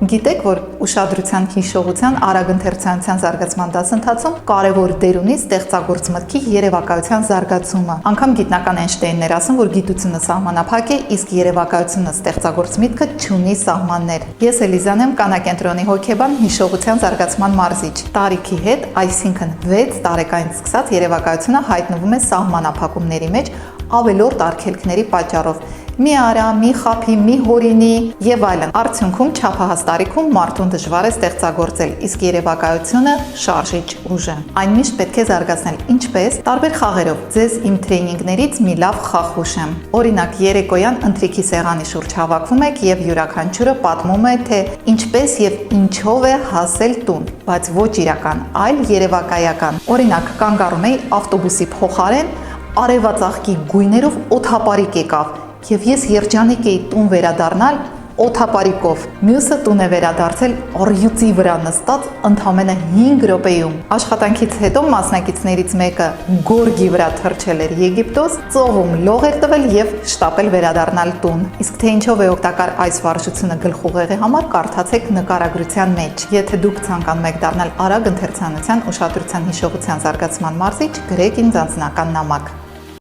Գիտեք, որ ուշադրության հիշողության արագ ընթերցանության զարգացման դասընթացում կարևոր դեր ունի ստեղծագործ մտքի երևակայության զարգացումը։ Անգամ գիտնական Էյնշտեյնն էր ասում, որ գիտությունը սահմանափակ է, իսկ երևակայությունը ստեղծագործ միտքը չունի սահմաններ։ Ես Էլիզան եմ, Կանակենտրոնի հոգեբան, հիշողության զարգացման մարզիչ։ Տարիքի հետ, այսինքն 6 տարեկանից սկսած երևակայությունը հայտնվում է սահմանափակումների մեջ ավելորդ արգելքների պատճառով։ Մի արա, մի խափի, մի հորինի եւ այլն։ Արդյունքում չափահաս տարիքում մարդուն դժվար է ստեղծագործել, իսկ երևակայությունը շարժիչ ուժ է։ Այն միշտ պետք է զարգացնել, ինչպես տարբեր խաղերով։ Ձեզ իմ տրեյնինգներից մի լավ խաղ հուշեմ։ Օրինակ, երեկոյան ընթրիքի սեղանի շուրջ հավաքվում եք եւ յուրաքանչյուրը պատմում է, թե ինչպես եւ ինչով է հասել տուն, բայց ոչ իրական, այլ երևակայական։ Օրինակ, կանգ առնում էի ավտոբուսի փոխարեն, արևածաղկի գույներով օդապարիկ եկավ եւ ես երջանիկ էի տուն վերադառնալ օդապարիկով։ Մյուսը տուն է վերադարձել առյուծի վրա նստած ընդամենը 5 րոպեում։ Աշխատանքից հետո մասնակիցներից մեկը գորգի վրա թռչել էր Եգիպտոս, ծովում լող էր տվել եւ շտապել վերադառնալ տուն։ Իսկ թե ինչով է օգտակար այս վարժությունը գլխուղեղի համար, կարդացեք նկարագրության մեջ։ Եթե դուք ցանկանում եք դառնալ արագ ընթերցանության, ուշադրության, հիշողության զարգացման մարզիչ, գրեք ինձ անձնական նամակ։